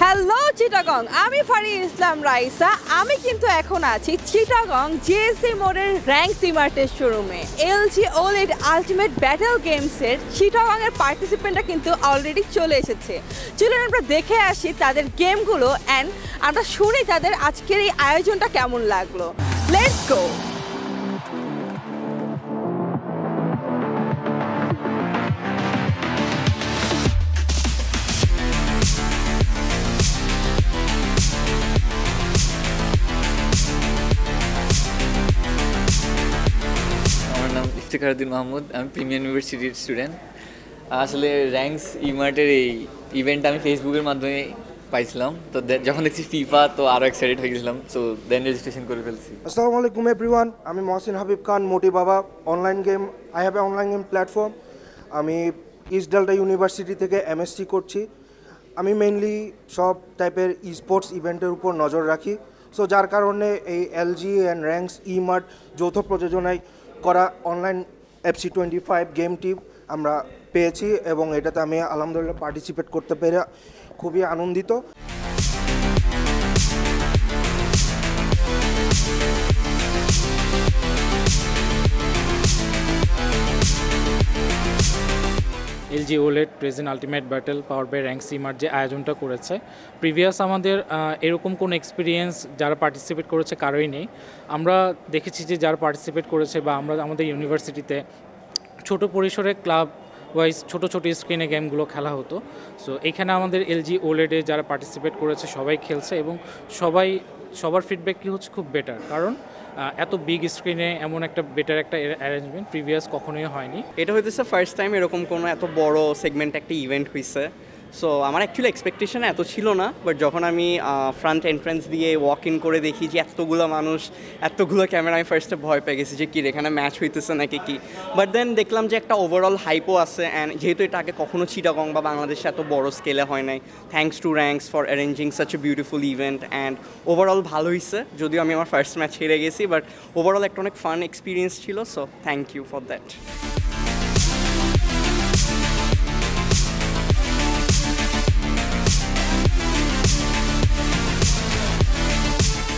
Hello Chittagong, আমি ফারি ইসলাম রাইসা। আমি কিন্তু এখন আছি চিটাগং জেএসসি মোড়ের র্যাঙ্ক সিমার্টের শোরুমে। এলজি ওলেড আলটিমেট ব্যাটল গেমসের চিটাগং এর পার্টিসিপেন্টরা কিন্তু অলরেডি চলে এসেছে। চলুন আমরা দেখে আসি তাদের গেমগুলো অ্যান্ড আমরা শুনি তাদের আজকের এই আয়োজনটা কেমন লাগলো। Let's go. ইফতেখারউদ্দিন মাহমুদ, আমি প্রিমিয়ার ইউনিভার্সিটির স্টুডেন্ট। আসলে র্যাঙ্কস ইমার্টের এই ইভেন্ট আমি ফেসবুকের মাধ্যমে পাইছিলাম, তো যখন দেখছি ফিফা তো আরও এক্সাইটেড হয়ে গেছিলাম, সো দেন রেজিস্ট্রেশন করে ফেলছি। আসসালামু আলাইকুম এভরিওয়ান, আমি মহসিন হাবিব খান, মোটি বাবা online game. I have a online game platform. আমি ইস্ট ডেল্টা ইউনিভার্সিটি থেকে এমএসসি করছি। আমি মেইনলি সব টাইপের স্পোর্টস ইভেন্টের উপর নজর রাখি। সো যার কারণে এই এলজি অ্যান্ড র্যাঙ্কস ইমার্ট যৌথ প্রযোজনায় করা অনলাইন FC25 গেমটি আমরা পেয়েছি এবং এটাতে আমি আলহামদুলিল্লাহ পার্টিসিপেট করতে পেরে খুবই আনন্দিত। LG OLED present ultimate battle power by Rangs eMart যে আয়োজনটা করেছে, প্রিভিয়াস আমাদের এরকম কোনো এক্সপিরিয়েন্স যারা পার্টিসিপেট করেছে কারোই নেই। আমরা দেখেছি যে যারা পার্টিসিপেট করেছে বা আমরা আমাদের ইউনিভার্সিটিতে ছোট পরিসরে ক্লাব ওয়াইজ ছোটো স্ক্রিনে গেমগুলো খেলা হতো। সো এখানে আমাদের এলজি ওলেডে যারা পার্টিসিপেট করেছে সবাই খেলছে এবং সবার ফিডব্যাক কি হচ্ছে খুব বেটার, কারণ এত বিগ স্ক্রিনে এমন একটা বেটার একটা অ্যারেঞ্জমেন্ট প্রিভিয়াস কখনোই হয়নি। এটা হইতেছে ফার্স্ট টাইম এরকম কোনো এত বড় সেগমেন্ট একটা ইভেন্ট হয়েছে। সো আমার অ্যাকচুয়ালি এক্সপেকটেশন এত ছিল না, বাট যখন আমি ফ্রন্ট এন্ট্রান্স দিয়ে ওয়াক ইন করে দেখি যে এতগুলো মানুষ, এতগুলো ক্যামেরা, আমি ফার্স্টে ভয় পেয়ে গেছি যে কি এখানে ম্যাচ হইতেছে নাকি কি। বাট দেন দেখলাম যে একটা ওভারঅল হাইপও আছে, অ্যান্ড যেহেতু এটা আগে কখনো চিটাগং বা বাংলাদেশে এত বড় স্কেলে হয় নাই, thanks to ranks for arranging such a beautiful event. And overall ভালো হয়েছে, যদিও আমি আমার ফার্স্ট ম্যাচ হেরে গেছি, বাট ওভারঅল একটা অনেক ফান এক্সপিরিয়েন্স ছিল। So thank you for that.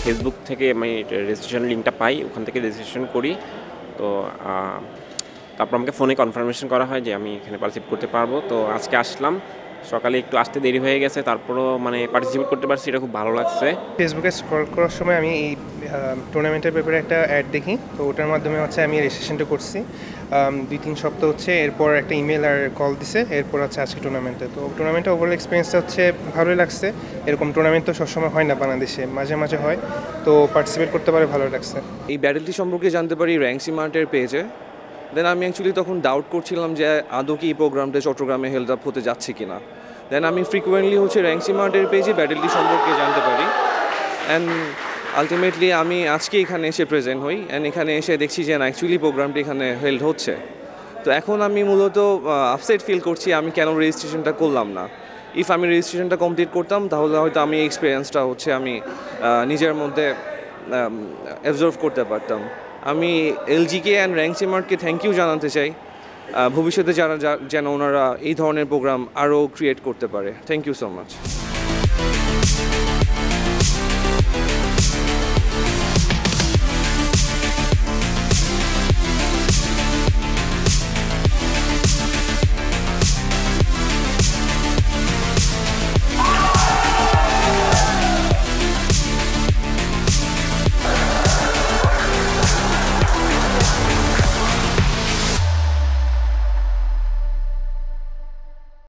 Facebook থেকে আমি রেজিস্ট্রেশন লিঙ্কটা পাই, ওখান থেকে রেজিস্ট্রেশন করি। তো তারপর আমাকে ফোনে কনফার্মেশন করা হয় যে আমি এখানে পার্টিসিপেট করতে পারবো। তো আজকে আসলাম, সকালে একটু আসতে দেরি হয়ে গেছে, তারপরও পার্টিসিপেট করতে পারছি, এটা খুব ভালো লাগছে। ফেসবুকে স্ক্রল করার সময় আমি এই টুর্নামেন্টের ব্যাপারে একটা অ্যাড দেখি, তো ওটার মাধ্যমে আমি রেজিস্ট্রেশনটা করছি 2-3 সপ্তাহ এরপর একটা ইমেল আর কল দিছে, এরপর আজকে টুর্নামেন্টে। তো টুর্নামেন্টের ওভারঅল এক্সপিরিয়েন্সটা ভালোই লাগছে। এরকম টুর্নামেন্ট তো সবসময় হয় না বাংলাদেশে, মাঝে মাঝে হয়, তো পার্টিসিপেট করতে পারে ভালো লাগছে। এই ব্যাটেলটি সম্পর্কে জানতে পারি র্যাঙ্কস ইমার্টের পেজে। দেন আমি অ্যাকচুয়ালি তখন ডাউট করছিলাম যে আদৌ কি এই প্রোগ্রামটা চট্টগ্রামে হেল্ড আপ হতে যাচ্ছে কিনা। দেন আমি ফ্রিকুয়েন্টলি র্যাঙ্কস ইমার্টের পেজে ব্যাটেলটি সম্পর্কে জানতে পারি, অ্যান্ড আলটিমেটলি আমি আজকে এখানে এসে প্রেজেন্ট হই, অ্যান্ড এখানে এসে দেখছি যে অ্যাকচুয়ালি প্রোগ্রামটি এখানে হেল্ড হচ্ছে। তো এখন আমি মূলত আপসেট ফিল করছি আমি কেন রেজিস্ট্রেশনটা করলাম না। ইফ আমি রেজিস্ট্রেশনটা কমপ্লিট করতাম তাহলে হয়তো আমি এক্সপিরিয়েন্সটা আমি নিজের মধ্যে অ্যাবজর্ভ করতে পারতাম। আমি এলজিকে অ্যান্ড র্যাঙ্কস ইমার্টকে থ্যাংক ইউ জানাতে চাই, ভবিষ্যতে যেন ওনারা এই ধরনের প্রোগ্রাম আরও ক্রিয়েট করতে পারে। Thank you so much.